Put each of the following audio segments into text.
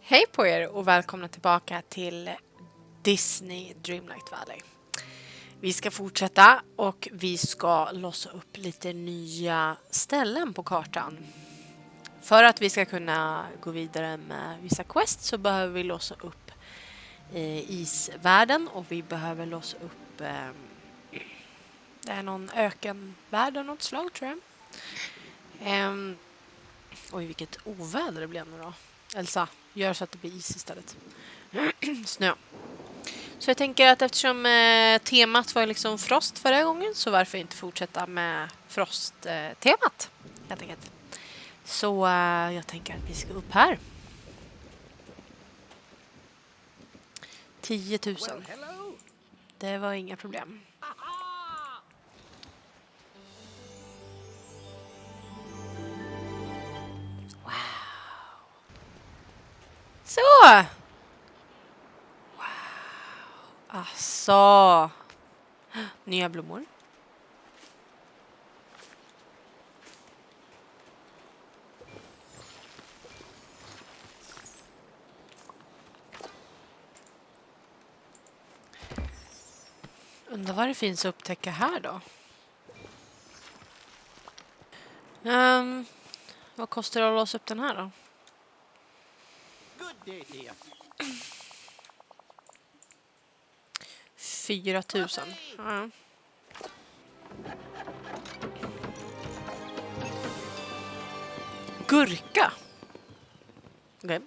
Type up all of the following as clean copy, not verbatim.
Hej på er och välkomna tillbaka till Disney Dreamlight Valley. Vi ska fortsätta och vi ska låsa upp lite nya ställen på kartan. För att vi ska kunna gå vidare med vissa quests så behöver vi låsa upp isvärlden och vi behöver låsa upp det är någon ökenvärld av något slag tror jag. Oj, vilket oväder det blev nu då. Elsa, gör så att det blir is istället. Snö. Så jag tänker att eftersom temat var liksom frost förra gången så varför inte fortsätta med frosttemat helt enkelt. Så jag tänker att vi ska upp här. 10 000. Det var inga problem. Wow. Så! Wow. Asså. Nya blommor. Undrar vad det finns att upptäcka här då. Vad kostar det att låsa upp den här då? 4 000. Ja. Gurka. Okej.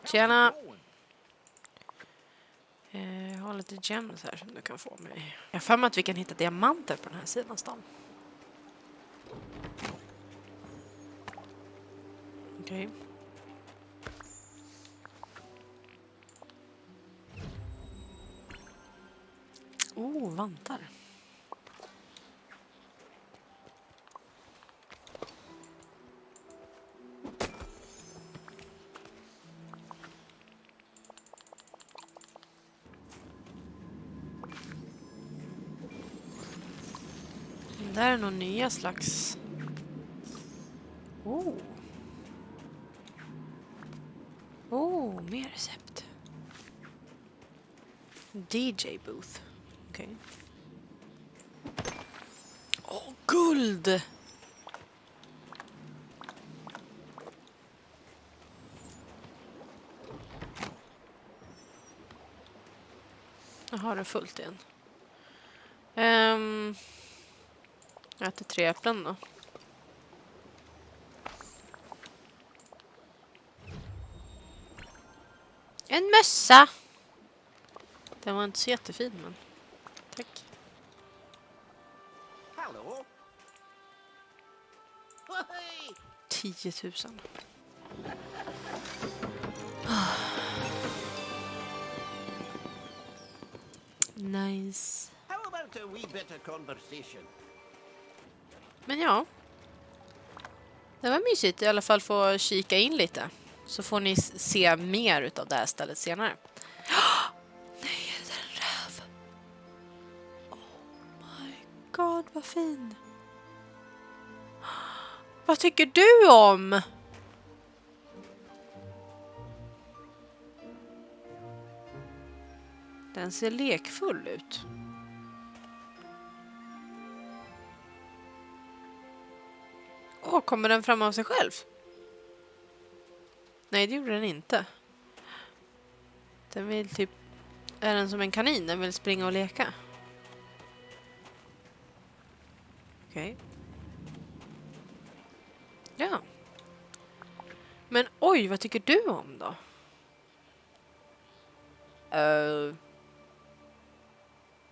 Tjena. Jag har lite gems här som du kan få mig. Jag har för mig att vi kan hitta diamanter på den här sidan stan. Okej. Vantar. Det där är nog nya slags... mer recept. DJ booth. Okej. Guld! Jag har det fullt igen. Jag äter 3 äpplen då. En mössa! Den var inte så jättefin, men tack. Hallå? 10 000. Nice. How about a wee bit of conversation? Men ja. Det var mysigt i alla fall få kika in lite. Så får ni se mer utav det här stället senare. Nej, det är en räv. Oh my god, vad fin. Vad tycker du om? Den ser lekfull ut. Kommer den fram av sig själv? Nej, det gjorde den inte. Den vill typ... Är den som en kanin? Den vill springa och leka. Okej. Ja. Men oj, vad tycker du om då?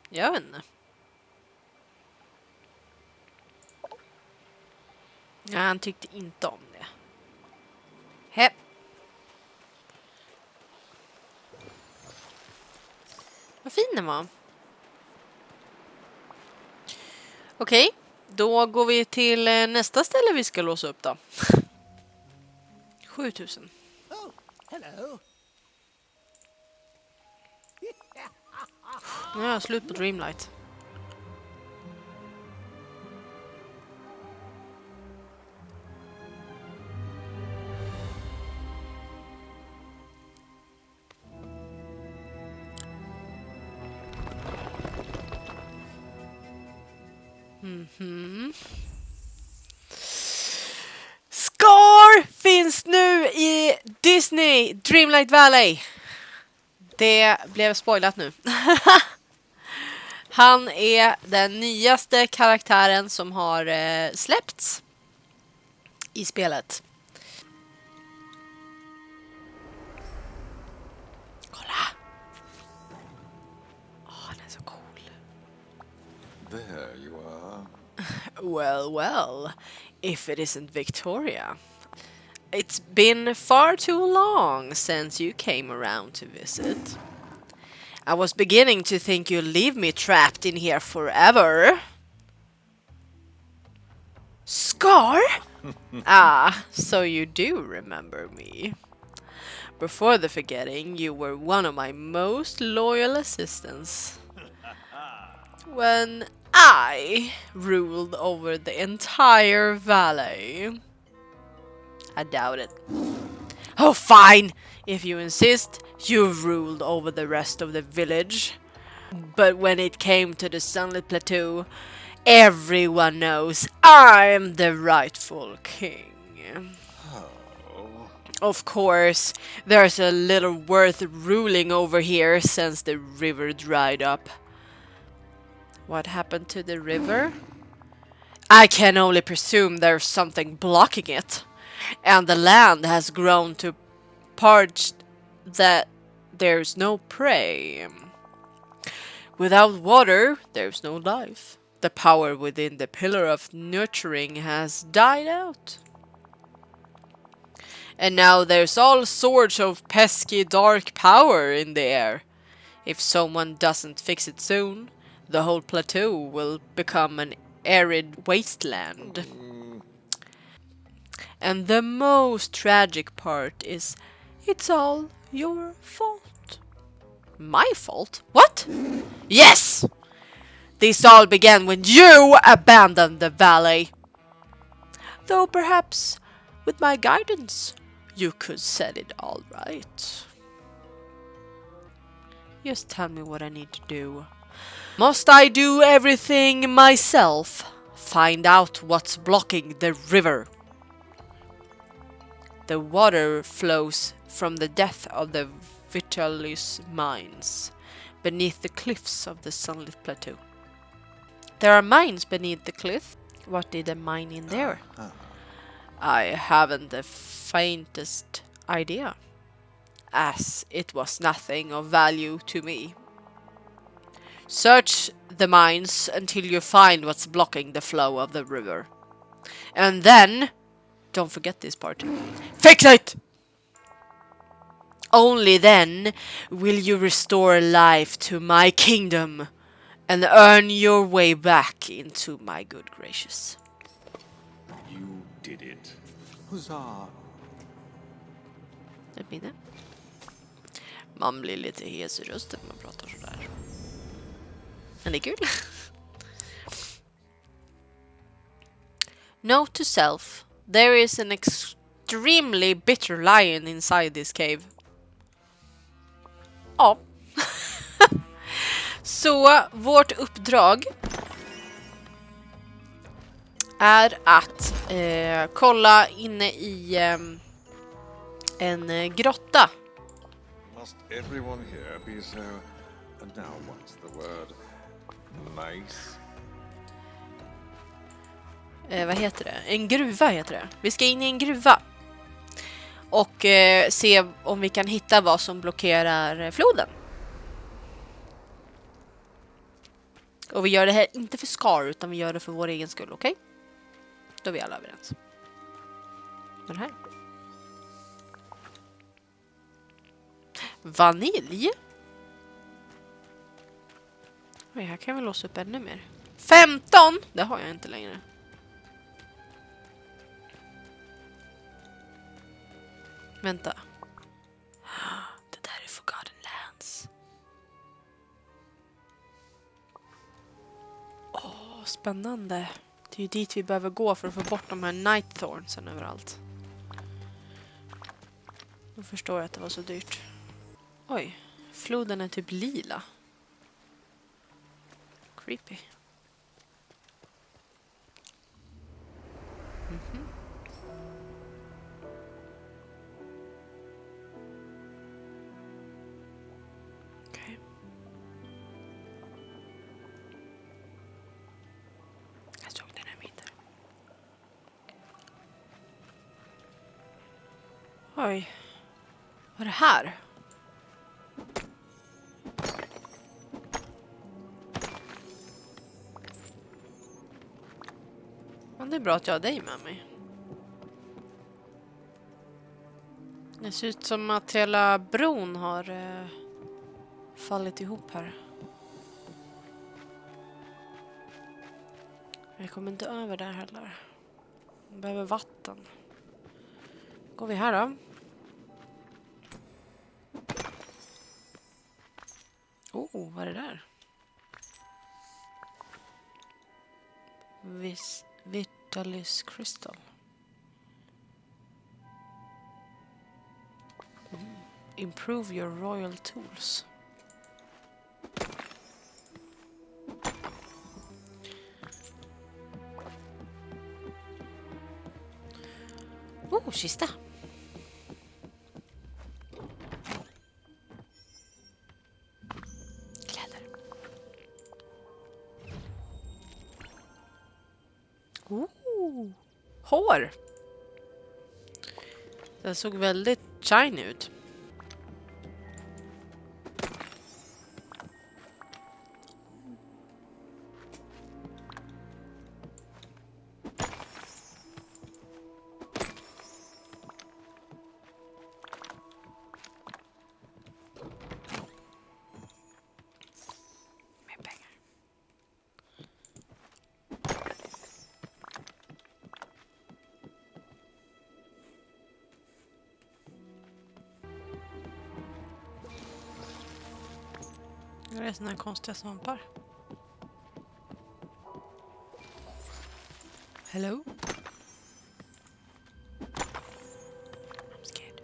Jag vet inte. Ja, han tyckte inte om det. He. Vad fin den var. Okej, då går vi till nästa ställe vi ska låsa upp då. 7 000. Oh, hello. Nu är jag slut på Dreamlight. Scar finns nu i Disney Dreamlight Valley. Det blev spoilat nu. Han är den nyaste karaktären som har släppts i spelet. Kolla! Han är så cool. There you are. Well, well, if it isn't Victoria. It's been far too long since you came around to visit. I was beginning to think you'd leave me trapped in here forever. Scar? Ah, so you do remember me. Before the forgetting, you were one of my most loyal assistants. When I ruled over the entire valley. I doubt it. Oh, fine! If you insist, you ruled over the rest of the village. But when it came to the Sunlit Plateau, everyone knows I'm the rightful king. Of course, there's a little worth ruling over here since the river dried up. What happened to the river? I can only presume there's something blocking it. And the land has grown to parched that there's no prey. Without water, there's no life. The power within the pillar of nurturing has died out. And now there's all sorts of pesky dark power in the air. If someone doesn't fix it soon, the whole plateau will become an arid wasteland. And the most tragic part is it's all your fault. My fault? What? Yes! This all began when you abandoned the valley. Though perhaps with my guidance, you could set it all right. Just tell me what I need to do. Must I do everything myself? Find out what's blocking the river. The water flows from the depth of the Vitalis mines beneath the cliffs of the Sunlit Plateau. There are mines beneath the cliff. What did they mine in there? I haven't the faintest idea, as it was nothing of value to me. Search the mines until you find what's blocking the flow of the river. And then, don't forget this part, fix it! Only then will you restore life to my kingdom and earn your way back into my good gracious. You did it. Huzzah! Ett minne. Man blir lite hes i rösten när man pratar sådär. Men det är kul. Note to self. There is an extremely bitter lion inside this cave. Ja. Så vårt uppdrag är att kolla inne i en grotta. Must everyone here be so... And now what's the word? Nice? Vad heter det? En gruva heter det. Vi ska in i en gruva. Och se om vi kan hitta vad som blockerar floden. Och vi gör det här inte för Scar utan vi gör det för vår egen skull, okej? Då är vi alla överens. Den här. Vanilj? Oj, här kan vi låsa upp ännu mer. 15! Det har jag inte längre. Vänta. Det där är Forgotten Lands. Åh, spännande. Det är ju dit vi behöver gå för att få bort de här Night Thornsen överallt. Då förstår jag att det var så dyrt. Oj, floden är typ lila. Creepy. Okej. Jag såg den här mitten. Oj. Vad är det här? Det är bra att jag har dig med mig. Det ser ut som att hela bron har fallit ihop här. Jag kommer inte över där heller. Jag behöver vatten. Går vi här då? Oh, vad är det där? Vitalis crystal. Improve your royal tools. Oh, kista. Kläder. Hår. Det såg väldigt shiny ut. Det är såna här konstiga svampar. Hello? I'm scared.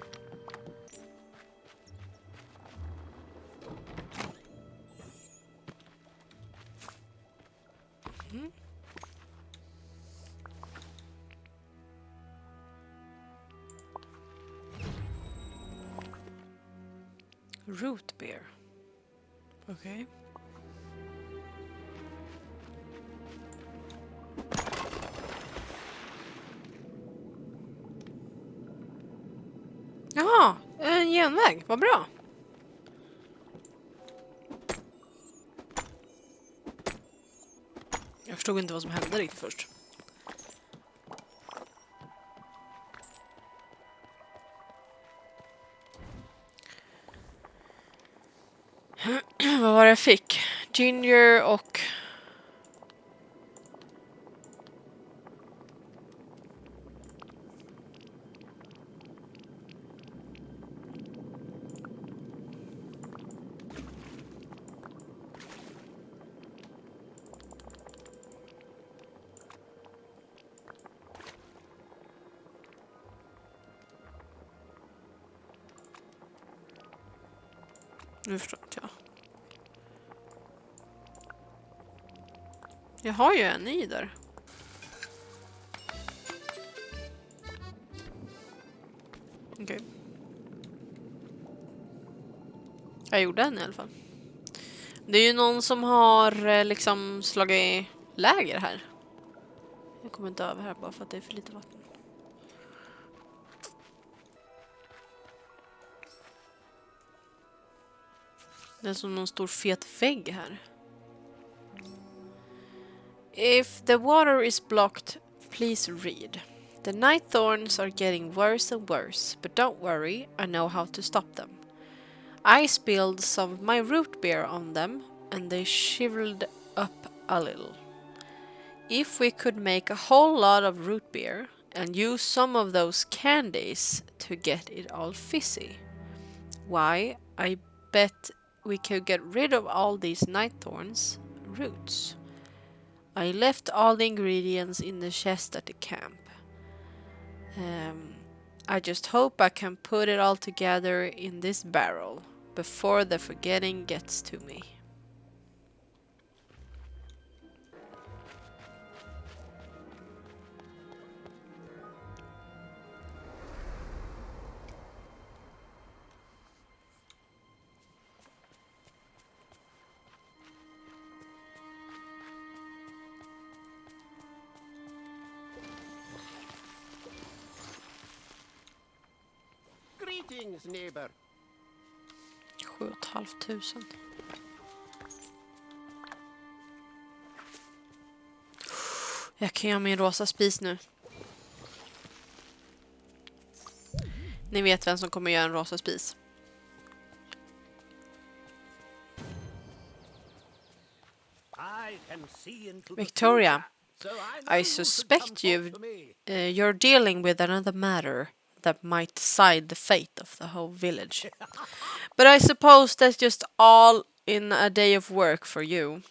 Root beer. Okej. Jaha, en genväg. Vad bra. Jag förstod inte vad som hände riktigt först. Vad var det jag fick? Ginger och... Nu förstår inte jag. Jag har ju en i där. Okej. Jag gjorde en i alla fall. Det är ju någon som har liksom slagit läger här. Jag kommer inte över här bara för att det är för lite vatten. Det är som någon stor fet vägg här. If the water is blocked, please read. The night thorns are getting worse and worse, but don't worry, I know how to stop them. I spilled some of my root beer on them, and they shivered up a little. If we could make a whole lot of root beer, and use some of those candies to get it all fizzy, why, I bet we could get rid of all these night thorns roots. I left all the ingredients in the chest at the camp. I just hope I can put it all together in this barrel before the forgetting gets to me. Greetings, neighbor. 7 500. Jag kan göra min rosa spis nu. Ni vet vem som kommer göra en rosa spis. I can see into the Victoria, future, so I know I you should suspect come you've talk to me. you're dealing with another matter that might decide the fate of the whole village. But I suppose that's just all in a day of work for you.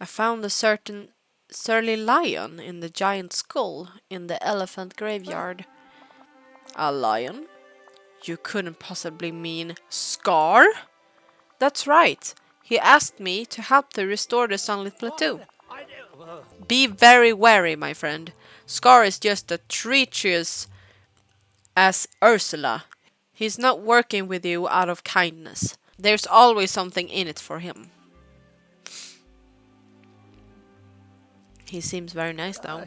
I found a certain surly lion in the giant skull in the elephant graveyard. A lion? You couldn't possibly mean Scar? That's right. He asked me to help to restore the sunlit plateau. I do. Be very wary, my friend. Scar is just as treacherous as Ursula. He's not working with you out of kindness. There's always something in it for him. He seems very nice though.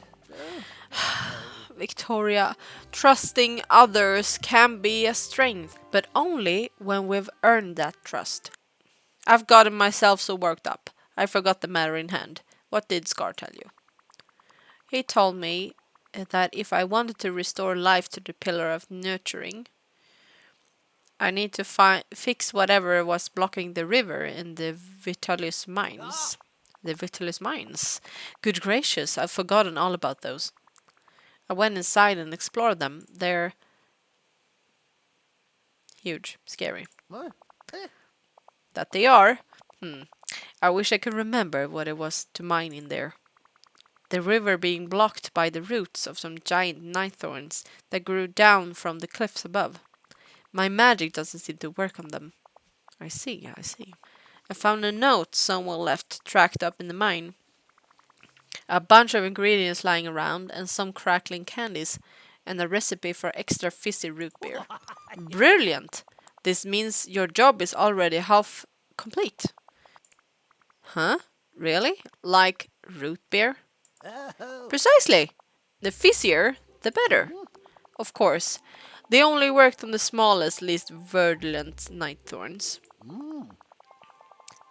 Victoria, trusting others can be a strength, but only when we've earned that trust. I've gotten myself so worked up. I forgot the matter in hand. What did Scar tell you? He told me that if I wanted to restore life to the pillar of nurturing, I need to fix whatever was blocking the river in the Vitalis mines. The Vitalis mines? Good gracious, I've forgotten all about those. I went inside and explored them. They're huge, scary. What? That they are? I wish I could remember what it was to mine in there. The river being blocked by the roots of some giant nightthorns that grew down from the cliffs above. My magic doesn't seem to work on them. I see. I found a note someone left tracked up in the mine. A bunch of ingredients lying around and some crackling candies and a recipe for extra fizzy root beer. Brilliant! This means your job is already half complete. Huh? Really? Like root beer? Precisely! The fizzier, the better. Of course, they only worked on the smallest, least virulent nightthorns.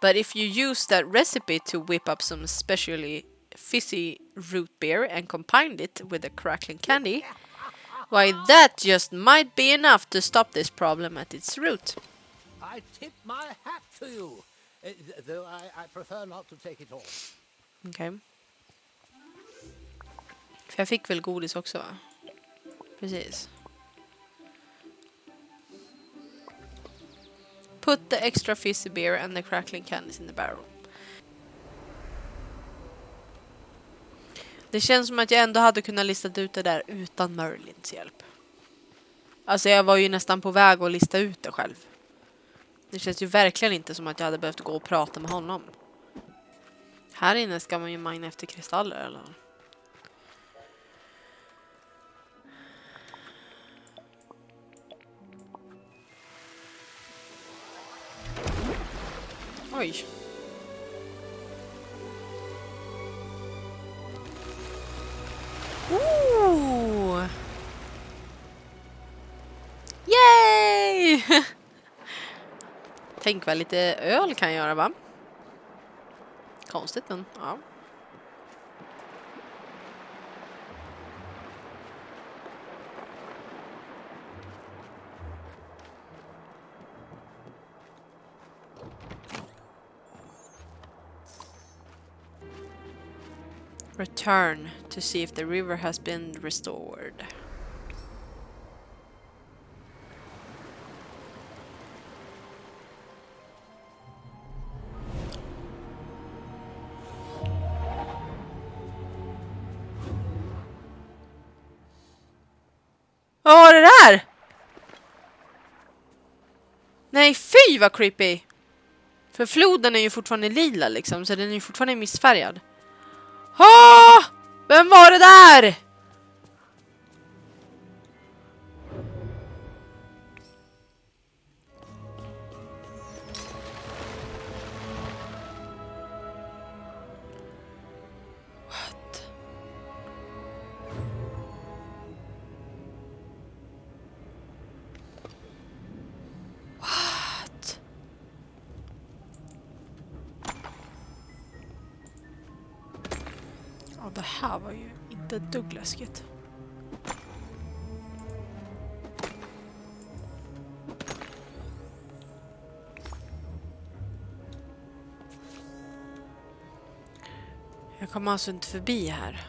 But if you use that recipe to whip up some especially fizzy root beer and combined it with a crackling candy, why that just might be enough to stop this problem at its root. I tip my hat to you, though I prefer not to take it all. Okej. För jag fick väl godis också, va? Precis. Put the extra fizzy beer and the crackling candies in the barrel. Det känns som att jag ändå hade kunnat lista ut det där utan Merlins hjälp. Alltså jag var ju nästan på väg att lista ut det själv. Det känns ju verkligen inte som att jag hade behövt gå och prata med honom. Här inne ska man ju mina efter kristaller eller? Oj. Ooh. Yay! Tänk vad lite öl kan göra, va? Konstigt, men ja. Return to see if the river has been restored. Vad var det där? Nej, fy vad creepy. För floden är ju fortfarande lila liksom, så den är ju fortfarande missfärgad. Åh! Vem var det där? What? här var ju inte ett dugg läskigt. Jag kommer alltså inte förbi här.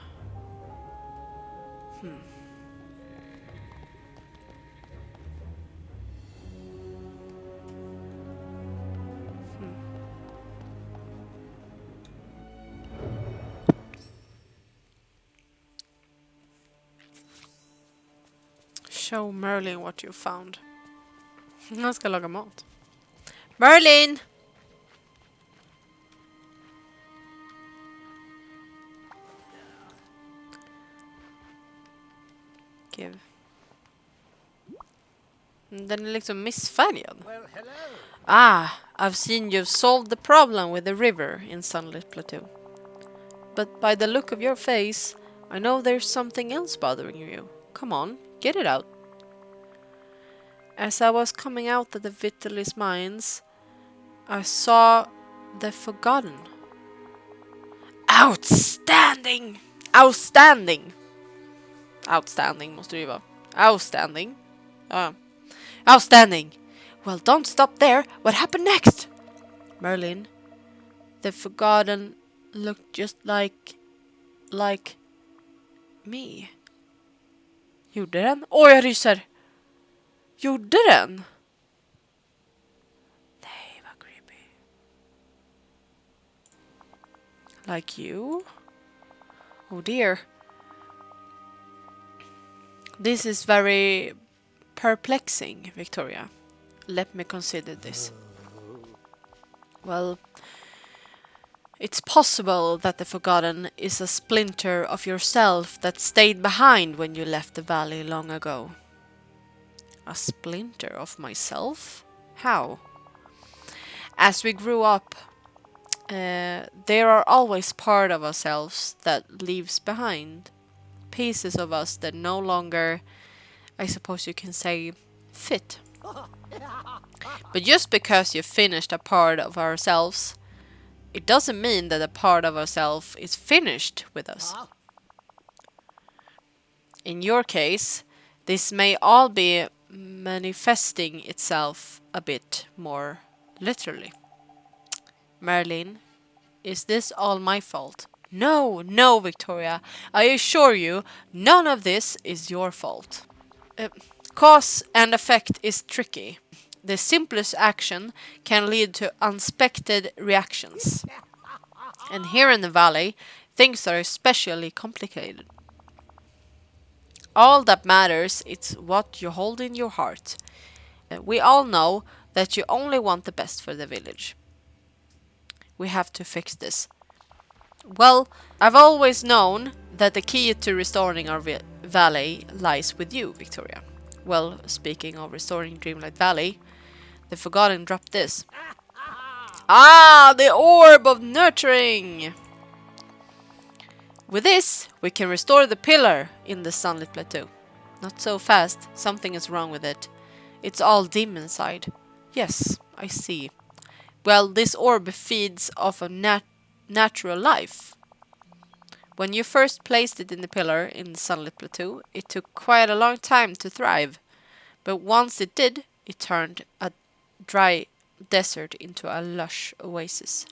Show Merlin what you found. Han ska laga mat. Merlin! Give. Den är liksom missfärgad. Well, hello. Ah, I've seen you've solved the problem with the river in Sunlit Plateau. But by the look of your face, I know there's something else bothering you. Come on, get it out. As I was coming out of the Vitalis mines, I saw the Forgotten. Outstanding! Outstanding! Outstanding måste det ju vara. Outstanding. Ja. Outstanding! Well, don't stop there. What happened next? Merlin, the Forgotten looked just like me. Gjorde den? Åh, jag ryser! Gjorde den? Nej, vad creepy. Like you? Oh dear. This is very perplexing, Victoria. Let me consider this. Well, it's possible that the Forgotten is a splinter of yourself that stayed behind when you left the valley long ago. A splinter of myself? How? As we grew up, there are always part of ourselves that leaves behind. Pieces of us that no longer, I suppose you can say, fit. But just because you finished a part of ourselves, it doesn't mean that a part of ourselves is finished with us. In your case, this may all be manifesting itself a bit more literally. Merlin, is this all my fault? No, no, Victoria. I assure you, none of this is your fault. Cause and effect is tricky. The simplest action can lead to unexpected reactions. And here in the valley, things are especially complicated. All that matters is what you hold in your heart. We all know that you only want the best for the village. We have to fix this. Well, I've always known that the key to restoring our valley lies with you, Victoria. Well, speaking of restoring Dreamlight Valley, the Forgotten dropped this. Ah, the orb of nurturing! With this, we can restore the pillar in the Sunlit Plateau. Not so fast, something is wrong with it. It's all dim inside. Yes, I see. Well, this orb feeds off a natural life. When you first placed it in the pillar in the Sunlit Plateau, it took quite a long time to thrive. But once it did, it turned a dry desert into a lush oasis.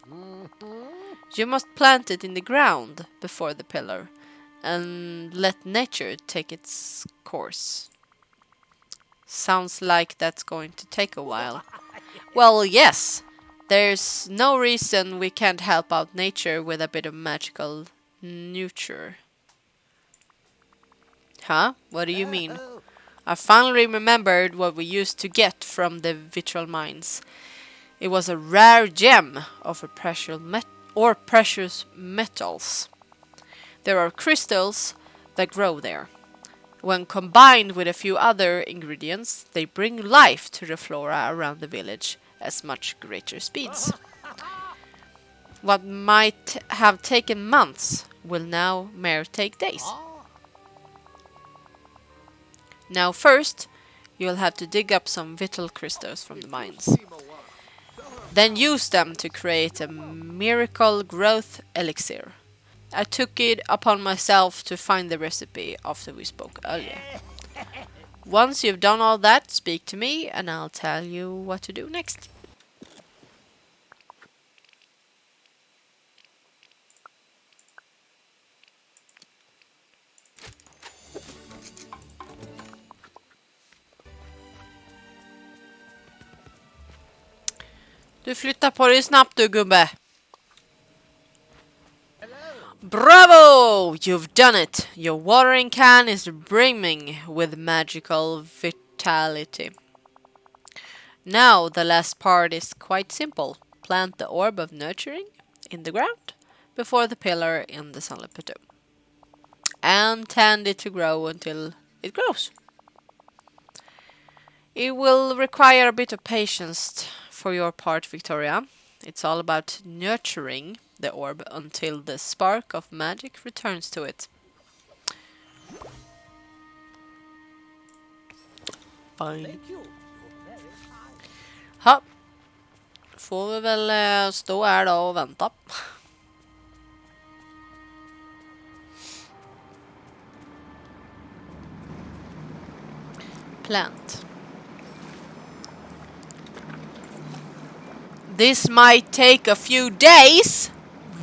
You must plant it in the ground before the pillar and let nature take its course. Sounds like that's going to take a while. Well, yes. There's no reason we can't help out nature with a bit of magical nurture. Huh? What do you mean? I finally remembered what we used to get from the vitriol mines. It was a rare gem of a precious metals. There are crystals that grow there. When combined with a few other ingredients, they bring life to the flora around the village at much greater speeds. What might have taken months will now mere take days. Now first, you'll have to dig up some vital crystals from the mines. Then use them to create a miracle growth elixir. I took it upon myself to find the recipe after we spoke earlier. Once you've done all that, speak to me and I'll tell you what to do next. Du flyttar på dig snabbt du gubbe. Bravo! You've done it. Your watering can is brimming with magical vitality. Now the last part is quite simple. Plant the orb of nurturing in the ground before the pillar in the sunlit plateau. And tend it to grow until it grows. It will require a bit of patience for your part, Victoria. It's all about nurturing the orb until the spark of magic returns to it. Fine. Ha. Får vi väl stå här då och vänta. Plant. This might take a few days.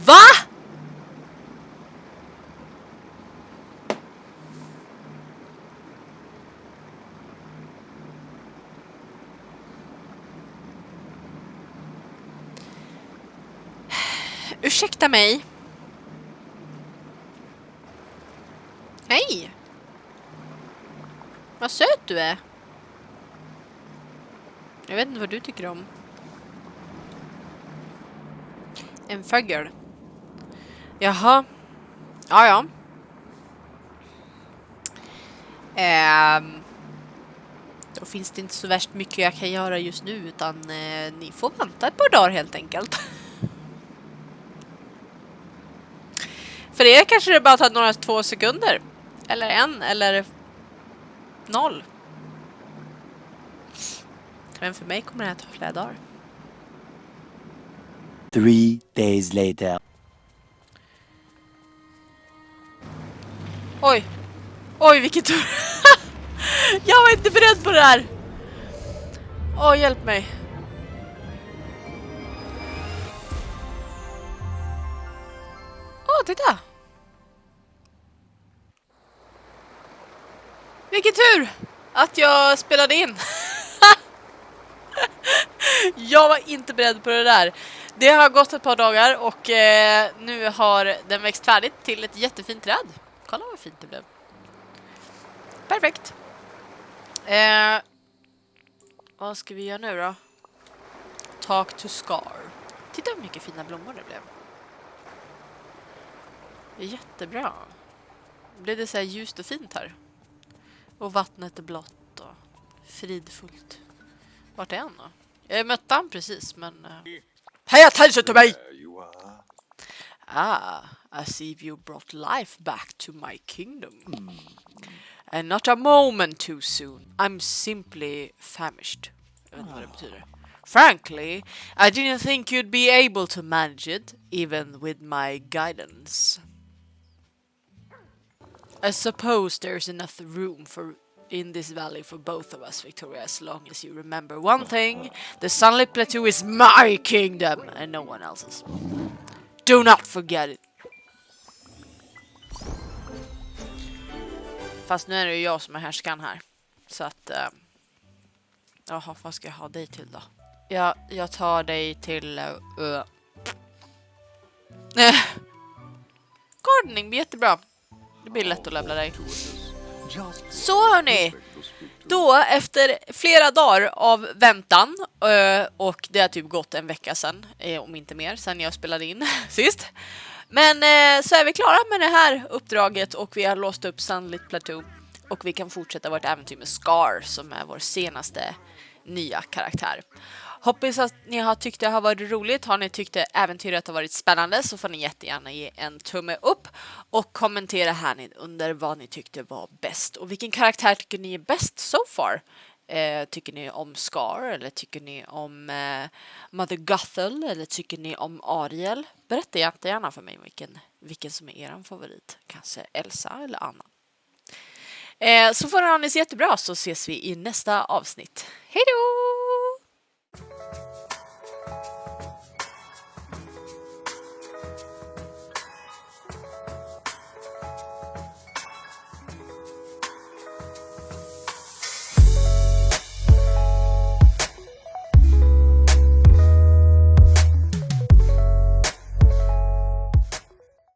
Va? Ursäkta mig. Hej. Vad söt du är. Jag vet inte vad du tycker om. En fågel. Jaha. Ja. Då finns det inte så värst mycket jag kan göra just nu, utan ni får vänta ett par dagar helt enkelt. För er kanske det bara tar några 2 sekunder. Eller 1 eller 0. Men för mig kommer det här ta flera dagar. 3 days later. Oj, vilken tur. Jag var inte beredd på det här. Hjälp mig. Titta. Vilken tur att jag spelade in. Jag var inte beredd på det där. Det har gått ett par dagar och nu har den växt färdigt till ett jättefint träd. Kolla vad fint det blev. Perfekt. Vad ska vi göra nu då? Talk to Scar. Titta hur mycket fina blommor det blev. Jättebra. Blev det så här ljust och fint här. Och vattnet är blått och fridfullt. Vart är han då? Jag mötte han precis, men... Hej, attention to me! You are. I see you brought life back to my kingdom. And not a moment too soon. I'm simply famished. Jag vet inte vad det betyder. Frankly, I didn't think you'd be able to manage it, even with my guidance. I suppose there's enough room in this valley for both of us, Victoria, as long as you remember one thing. The Sunlit Plateau is my kingdom and no one else's. Do not forget it. Fast nu är det ju jag som är härskan här. Så att... Jaha, vad ska jag ha dig till då? Jag tar dig till... Gardening blir jättebra. Det blir lätt att levla dig. Så hörni, då efter flera dagar av väntan, och det har typ gått en vecka sedan, om inte mer, sedan jag spelade in sist. Men så är vi klara med det här uppdraget och vi har låst upp Sunlit Plateau. Och vi kan fortsätta vårt äventyr med Scar som är vår senaste nya karaktär. Hoppas att ni har tyckt det har varit roligt. Har ni tyckt det äventyret har varit spännande så får ni jättegärna ge en tumme upp. Och kommentera här under vad ni tyckte var bäst. Och vilken karaktär tycker ni är bäst so far? Tycker ni om Scar? Eller tycker ni om Mother Gothel? Eller tycker ni om Ariel? Berätta gärna för mig vilken som är er favorit. Kanske Elsa eller Anna. Så får ni ha det så jättebra, så ses vi i nästa avsnitt. Hej då!